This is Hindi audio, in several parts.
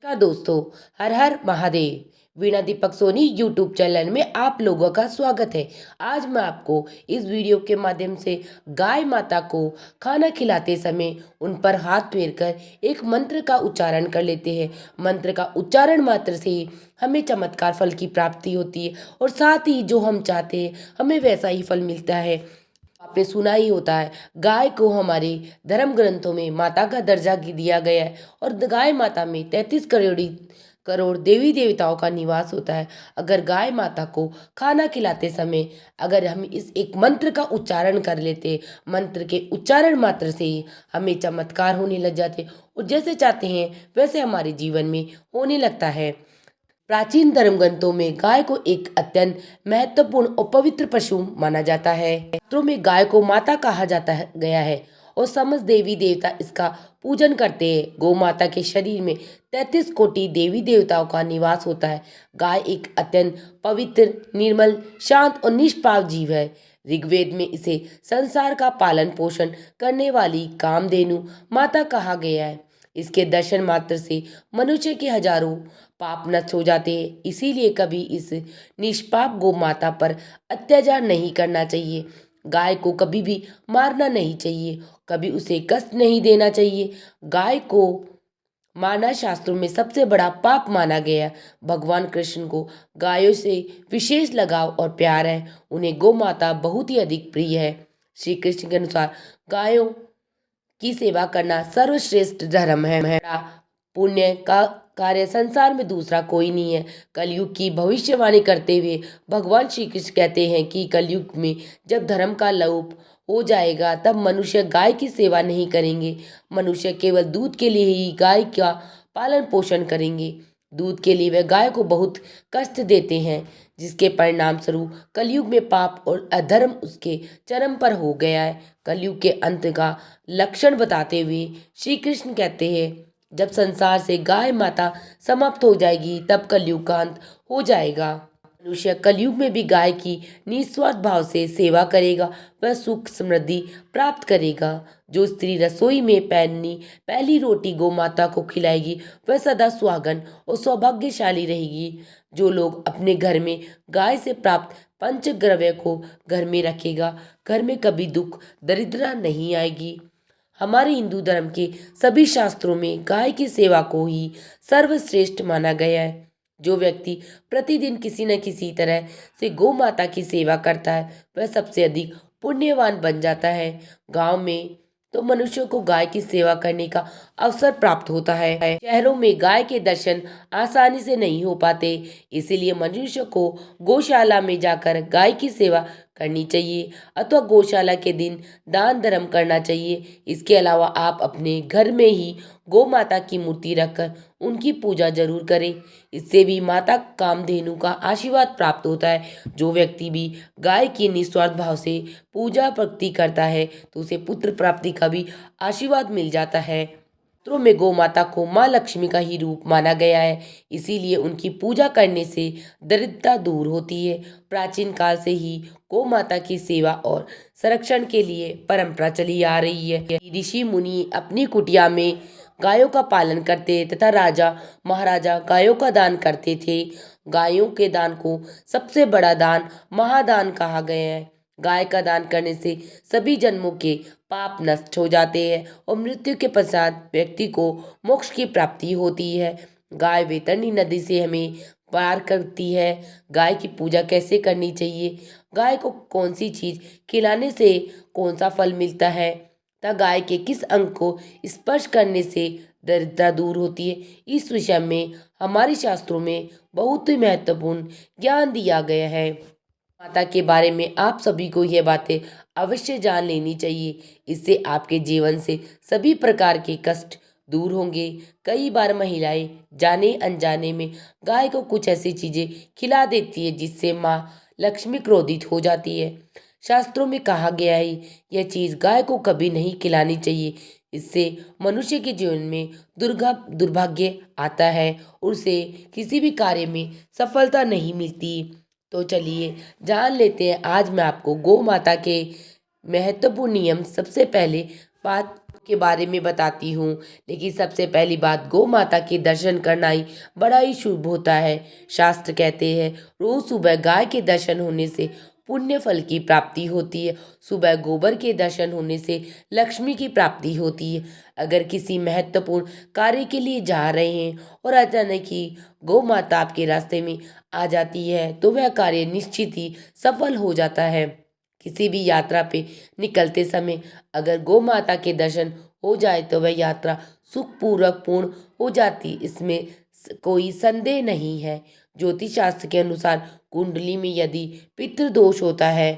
नमस्कार दोस्तों। हर हर महादेव। वीणा दीपक सोनी यूट्यूब चैनल में आप लोगों का स्वागत है। आज मैं आपको इस वीडियो के माध्यम से गाय माता को खाना खिलाते समय उन पर हाथ फेर कर एक मंत्र का उच्चारण कर लेते हैं। मंत्र का उच्चारण मात्र से ही हमें चमत्कार फल की प्राप्ति होती है और साथ ही जो हम चाहते हैं हमें वैसा ही फल मिलता है। आपने सुना ही होता है, गाय को हमारे धर्म ग्रंथों में माता का दर्जा दिया गया है और गाय माता में 33 करोड़ देवी देवताओं का निवास होता है। अगर गाय माता को खाना खिलाते समय अगर हम इस एक मंत्र का उच्चारण कर लेते, मंत्र के उच्चारण मात्र से ही हमें चमत्कार होने लग जाते और जैसे चाहते हैं वैसे हमारे जीवन में होने लगता है। प्राचीन धर्म ग्रंथों में गाय को एक अत्यंत महत्वपूर्ण और पवित्र पशु माना जाता है। शास्त्रों में गाय को माता कहा जाता है गया है और समस्त देवी देवता इसका पूजन करते हैं। गौ माता के शरीर में 33 कोटि देवी देवताओं का निवास होता है। गाय एक अत्यंत पवित्र, निर्मल, शांत और निष्पाप जीव है। ऋग्वेद में इसे संसार का पालन पोषण करने वाली कामधेनु माता कहा गया है। इसके दर्शन मात्र से मनुष्य के हजारों पाप नष्ट हो जाते हैं। इसीलिए कभी इस निष्पाप गौ माता पर अत्याचार नहीं करना चाहिए। गाय को कभी भी मारना नहीं चाहिए, कभी उसे कष्ट नहीं देना चाहिए। गाय को माना शास्त्रों में सबसे बड़ा पाप माना गया है। भगवान कृष्ण को गायों से विशेष लगाव और प्यार है। उन्हें गौ माता बहुत ही अधिक प्रिय है। श्री कृष्ण के अनुसार गायों की सेवा करना सर्वश्रेष्ठ धर्म है। मेरा पुण्य का कार्य संसार में दूसरा कोई नहीं है। कलयुग की भविष्यवाणी करते हुए भगवान श्री कृष्ण कहते हैं कि कलयुग में जब धर्म का लोप हो जाएगा तब मनुष्य गाय की सेवा नहीं करेंगे। मनुष्य केवल दूध के लिए ही गाय का पालन पोषण करेंगे। दूध के लिए वे गाय को बहुत कष्ट देते हैं, जिसके परिणाम स्वरूप कलयुग में पाप और अधर्म उसके चरम पर हो गया है। कलयुग के अंत का लक्षण बताते हुए श्री कृष्ण कहते हैं, जब संसार से गाय माता समाप्त हो जाएगी तब कलयुग का अंत हो जाएगा। मनुष्य कलयुग में भी गाय की निस्वार्थ भाव से सेवा करेगा, वह सुख समृद्धि प्राप्त करेगा। जो स्त्री रसोई में पहली रोटी गौ माता को खिलाएगी वह सदा सुहागन और सौभाग्यशाली रहेगी। जो लोग अपने घर में गाय से प्राप्त पंचगव्य को घर में रखेगा, घर में कभी दुख दरिद्रता नहीं आएगी। हमारे हिंदू धर्म के सभी शास्त्रों में गाय की सेवा को ही सर्वश्रेष्ठ माना गया है। जो व्यक्ति प्रतिदिन किसी न किसी तरह से गौ माता की सेवा करता है वह सबसे अधिक पुण्यवान बन जाता है। गांव में तो मनुष्यों को गाय की सेवा करने का अवसर प्राप्त होता है। शहरों में गाय के दर्शन आसानी से नहीं हो पाते, इसीलिए मनुष्य को गौशाला में जाकर गाय की सेवा करनी चाहिए अथवा गौशाला के दिन दान धर्म करना चाहिए। इसके अलावा आप अपने घर में ही गौ माता की मूर्ति रखकर उनकी पूजा जरूर करें। इससे भी माता कामधेनु का आशीर्वाद प्राप्त होता है। जो व्यक्ति भी गाय की निस्वार्थ भाव से पूजा भक्ति करता है तो उसे पुत्र प्राप्ति का भी आशीर्वाद मिल जाता है। शास्त्रों में गौ माता को माँ लक्ष्मी का ही रूप माना गया है, इसीलिए उनकी पूजा करने से दरिद्रता दूर होती है। प्राचीन काल से ही गौ माता की सेवा और संरक्षण के लिए परंपरा चली आ रही है। ऋषि मुनि अपनी कुटिया में गायों का पालन करते तथा राजा महाराजा गायों का दान करते थे। गायों के दान को सबसे बड़ा दान महादान कहा गया है। गाय का दान करने से सभी जन्मों के पाप नष्ट हो जाते हैं और मृत्यु के पश्चात व्यक्ति को मोक्ष की प्राप्ति होती है। गाय वैतरणी नदी से हमें पार करती है। गाय की पूजा कैसे करनी चाहिए, गाय को कौन सी चीज़ खिलाने से कौन सा फल मिलता है, तथा गाय के किस अंग को स्पर्श करने से दरिद्रता दूर होती है, इस विषय में हमारे शास्त्रों में बहुत ही महत्वपूर्ण ज्ञान दिया गया है। माता के बारे में आप सभी को यह बातें अवश्य जान लेनी चाहिए। इससे आपके जीवन से सभी प्रकार के कष्ट दूर होंगे। कई बार महिलाएं जाने अनजाने में गाय को कुछ ऐसी चीजें खिला देती है जिससे माँ लक्ष्मी क्रोधित हो जाती है। शास्त्रों में कहा गया है यह चीज गाय को कभी नहीं खिलानी चाहिए। इससे मनुष्य के जीवन में दुर्भाग्य आता है और उसे किसी भी कार्य में सफलता नहीं मिलती। तो चलिए जान लेते हैं, आज मैं आपको गौ माता के महत्वपूर्ण नियम सबसे पहले बात के बारे में बताती हूँ। लेकिन सबसे पहली बात, गौ माता के दर्शन करना ही बड़ा ही शुभ होता है। शास्त्र कहते हैं रोज सुबह गाय के दर्शन होने से पुण्य फल की प्राप्ति होती है। सुबह गोबर के दर्शन होने से लक्ष्मी की प्राप्ति होती है। अगर किसी महत्वपूर्ण कार्य के लिए जा रहे हैं और अचानक ही गौ माता आपके रास्ते में आ जाती है तो वह कार्य निश्चित ही सफल हो जाता है। किसी भी यात्रा पे निकलते समय अगर गौ माता के दर्शन हो जाए तो वह यात्रा सुखपूर्वक पूर्ण हो जाती, इसमें कोई संदेह नहीं है। ज्योतिष शास्त्र के अनुसार कुंडली में यदि पितृदोष होता है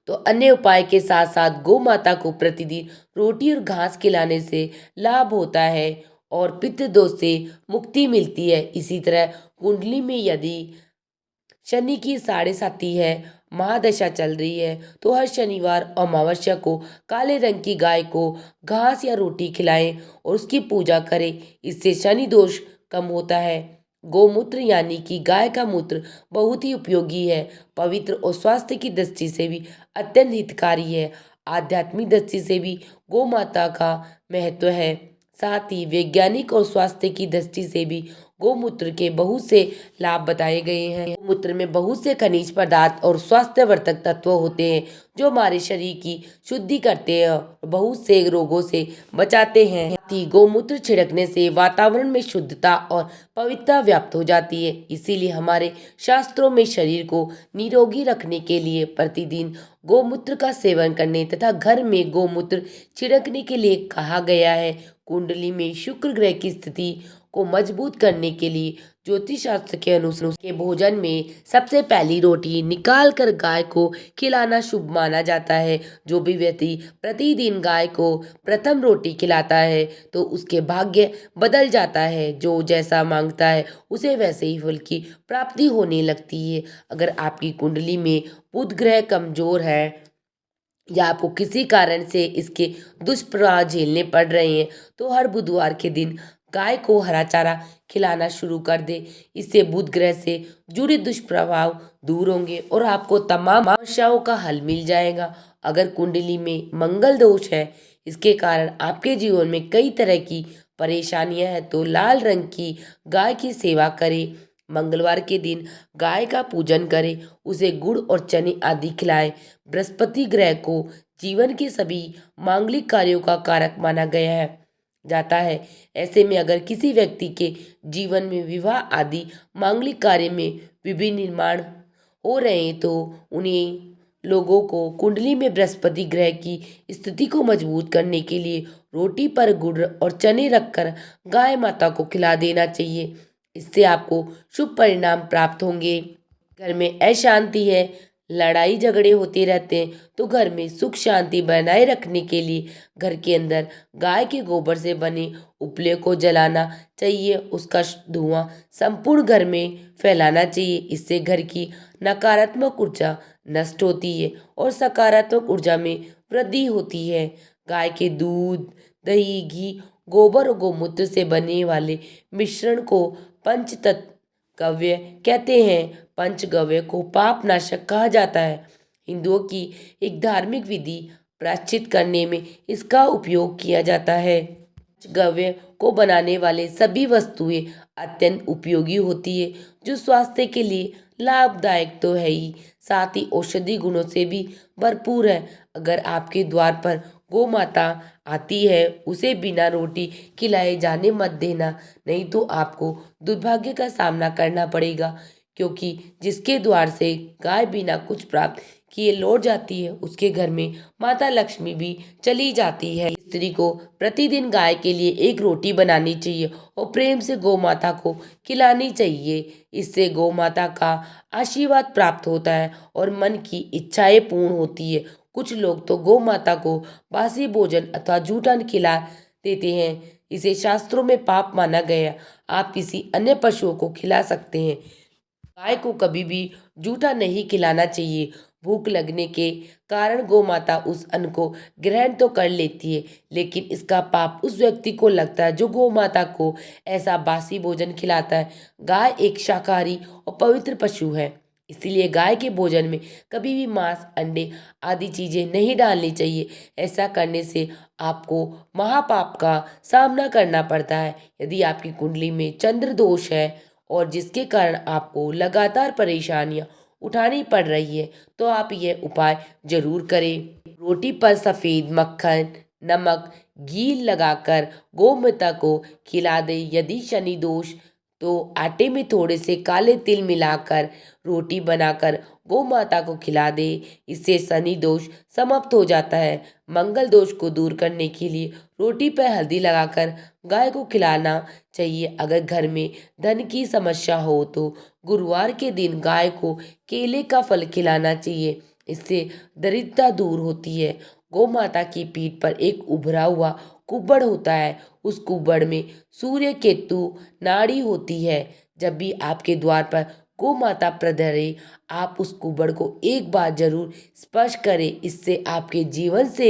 तो अन्य उपाय के साथ साथ गौ माता को प्रतिदिन रोटी और घास खिलाने से लाभ होता है और पितृदोष से मुक्ति मिलती है। इसी तरह कुंडली में यदि शनि की 7.5 है, महादशा चल रही है, तो हर शनिवार और अमावस्या को काले रंग की गाय को घास या रोटी खिलाएं और उसकी पूजा करें। इससे शनि दोष कम होता है। गौमूत्र यानी कि गाय का मूत्र बहुत ही उपयोगी है। पवित्र और स्वास्थ्य की दृष्टि से भी अत्यंत हितकारी है। आध्यात्मिक दृष्टि से भी गौ माता का महत्व है। साथ ही वैज्ञानिक और स्वास्थ्य की दृष्टि से भी गौमूत्र के बहुत से लाभ बताए गए हैं। गौमूत्र में बहुत से खनिज पदार्थ और स्वास्थ्यवर्धक तत्व होते हैं जो हमारे शरीर की शुद्धि करते हैं और बहुत से रोगों से बचाते हैं। साथ ही गौमूत्र छिड़कने से वातावरण में शुद्धता और पवित्रता व्याप्त हो जाती है। इसीलिए हमारे शास्त्रों में शरीर को निरोगी रखने के लिए प्रतिदिन गौमूत्र का सेवन करने तथा घर में गौमूत्र छिड़कने के लिए कहा गया है। कुंडली में शुक्र ग्रह की स्थिति को मजबूत करने के लिए ज्योतिष शास्त्र के अनुसार के भोजन में सबसे पहली रोटी निकाल कर गाय को खिलाना शुभ माना जाता है। जो भी व्यक्ति प्रतिदिन गाय को प्रथम रोटी खिलाता है तो उसके भाग्य बदल जाता है। जो जैसा मांगता है उसे वैसे ही फल की प्राप्ति होने लगती है। अगर आपकी कुंडली में बुध ग्रह कमजोर है या आपको किसी कारण से इसके दुष्प्रभाव झेलने पड़ रहे हैं तो हर बुधवार के दिन गाय को हरा चारा खिलाना शुरू कर दे। इससे बुध ग्रह से जुड़े दुष्प्रभाव दूर होंगे और आपको तमाम समस्याओं का हल मिल जाएगा। अगर कुंडली में मंगल दोष है, इसके कारण आपके जीवन में कई तरह की परेशानियां हैं, तो लाल रंग की गाय की सेवा करें। मंगलवार के दिन गाय का पूजन करें, उसे गुड़ और चने आदि खिलाएं। बृहस्पति ग्रह को जीवन के सभी मांगलिक कार्यों का कारक माना गया है जाता है। ऐसे में अगर किसी व्यक्ति के जीवन में विवाह आदि मांगलिक कार्य में विभिन्न निर्माण हो रहे हैं तो उन्हें लोगों को कुंडली में बृहस्पति ग्रह की स्थिति को मजबूत करने के लिए रोटी पर गुड़ और चने रखकर गाय माता को खिला देना चाहिए। इससे आपको शुभ परिणाम प्राप्त होंगे। घर में अशांति है, लड़ाई झगड़े होते रहते हैं तो घर में सुख शांति बनाए रखने के लिए घर के अंदर गाय के गोबर से बने उपले को जलाना चाहिए। उसका धुआं संपूर्ण घर में फैलाना चाहिए। इससे घर की नकारात्मक ऊर्जा नष्ट होती है और सकारात्मक ऊर्जा में वृद्धि होती है। गाय के दूध, दही, घी, गोबर और गोमूत्र से बने वाले मिश्रण को पंचतत्व गव्य कहते हैं। पंचगव्य को पाप नाशक कहा जाता है। हिंदुओं की एक धार्मिक विधि प्रायश्चित करने में इसका उपयोग किया जाता है। पंचगव्य को बनाने वाले सभी वस्तुएं अत्यंत उपयोगी होती है जो स्वास्थ्य के लिए लाभदायक तो है ही, साथ ही औषधि गुणों से भी भरपूर है। अगर आपके द्वार पर गौ माता आती है उसे बिना रोटी खिलाए जाने मत देना, नहीं तो आपको दुर्भाग्य का सामना करना पड़ेगा। क्योंकि जिसके द्वार से गाय बिना कुछ प्राप्त किए लौट जाती है उसके घर में माता लक्ष्मी भी चली जाती है। स्त्री को प्रतिदिन गाय के लिए एक रोटी बनानी चाहिए और प्रेम से गौ माता को खिलानी चाहिए। इससे गौ माता का आशीर्वाद प्राप्त होता है और मन की इच्छाएं पूर्ण होती है। कुछ लोग तो गौ माता को बासी भोजन अथवा जूठा खिला देते हैं, इसे शास्त्रों में पाप माना गया। आप किसी अन्य पशुओं को खिला सकते हैं। गाय को कभी भी जूठा नहीं खिलाना चाहिए। भूख लगने के कारण गौ माता उस अन्न को ग्रहण तो कर लेती है लेकिन इसका पाप उस व्यक्ति को लगता है जो गौ माता को ऐसा बासी भोजन खिलाता है। गाय एक शाकाहारी और पवित्र पशु है इसीलिए गाय के भोजन में कभी भी मांस, अंडे आदि चीजें नहीं डालनी चाहिए। ऐसा करने से आपको महापाप का सामना करना पड़ता है। यदि आपकी कुंडली में चंद्र दोष है और जिसके कारण आपको लगातार परेशानियां उठानी पड़ रही है, तो आप यह उपाय जरूर करें। रोटी पर सफेद मक्खन, नमक, घी लगाकर गोमाता को खिला दे। यदि शनि दोष तो आटे में थोड़े से काले तिल मिलाकर रोटी बनाकर गौ माता को खिला दे। इससे शनि दोष समाप्त हो जाता है। मंगल दोष को दूर करने के लिए रोटी पर हल्दी लगाकर गाय को खिलाना चाहिए। अगर घर में धन की समस्या हो तो गुरुवार के दिन गाय को केले का फल खिलाना चाहिए। इससे दरिद्रता दूर होती है। गौ माता की पीठ पर एक उभरा हुआ कुब्बड़ होता है। उस कुब्बड़ में सूर्य केतु नाड़ी होती है। जब भी आपके द्वार पर गौ माता पधारे, आप उस कुब्बड़ को एक बार जरूर स्पर्श करें। इससे आपके जीवन से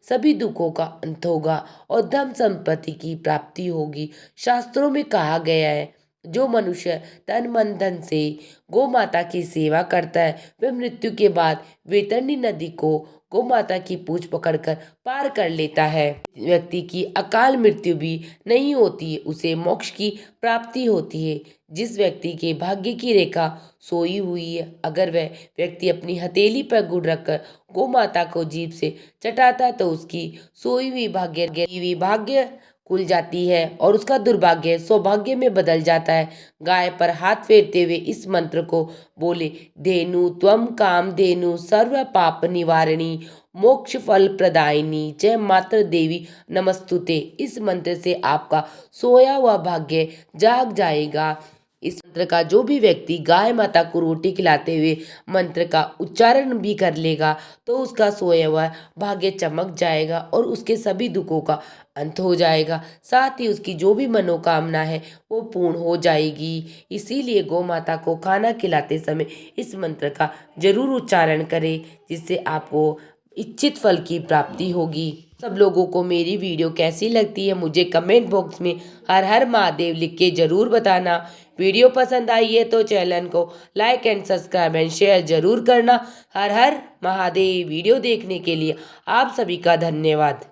सभी दुखों का अंत होगा और धन संपत्ति की प्राप्ति होगी। शास्त्रों में कहा गया है, जो मनुष्य तन मन धन से गौ माता की सेवा करता है, वह मृत्यु के बाद वैतरणी नदी को गौ माता की पूंछ पकड़कर पार कर लेता है। व्यक्ति की अकाल मृत्यु भी नहीं होती है, उसे मोक्ष की प्राप्ति होती है। जिस व्यक्ति के भाग्य की रेखा सोई हुई है, अगर वह व्यक्ति अपनी हथेली पर गुड़ रखकर गौ माता को जीभ से चटाता है, तो उसकी सोई हुई भाग्य खुल जाती है और उसका दुर्भाग्य सौभाग्य में बदल जाता है। गाय पर हाथ फेरते हुए इस मंत्र को बोले, धेनु त्वम काम धेनु सर्व पाप निवारिणी मोक्ष फल प्रदायिनी जय मात्र देवी नमस्तुते। इस मंत्र से आपका सोया हुआ भाग्य जाग जाएगा। इस मंत्र का जो भी व्यक्ति गाय माता को रोटी खिलाते हुए मंत्र का उच्चारण भी कर लेगा, तो उसका सोया हुआ भाग्य चमक जाएगा और उसके सभी दुखों का अंत हो जाएगा। साथ ही उसकी जो भी मनोकामना है वो पूर्ण हो जाएगी। इसीलिए गौ माता को खाना खिलाते समय इस मंत्र का जरूर उच्चारण करें, जिससे आपको इच्छित फल की प्राप्ति होगी। सब लोगों को मेरी वीडियो कैसी लगती है मुझे कमेंट बॉक्स में हर हर महादेव लिख के जरूर बताना। वीडियो पसंद आई है तो चैनल को like and subscribe and share जरूर करना। हर हर महादेव। वीडियो देखने के लिए आप सभी का धन्यवाद।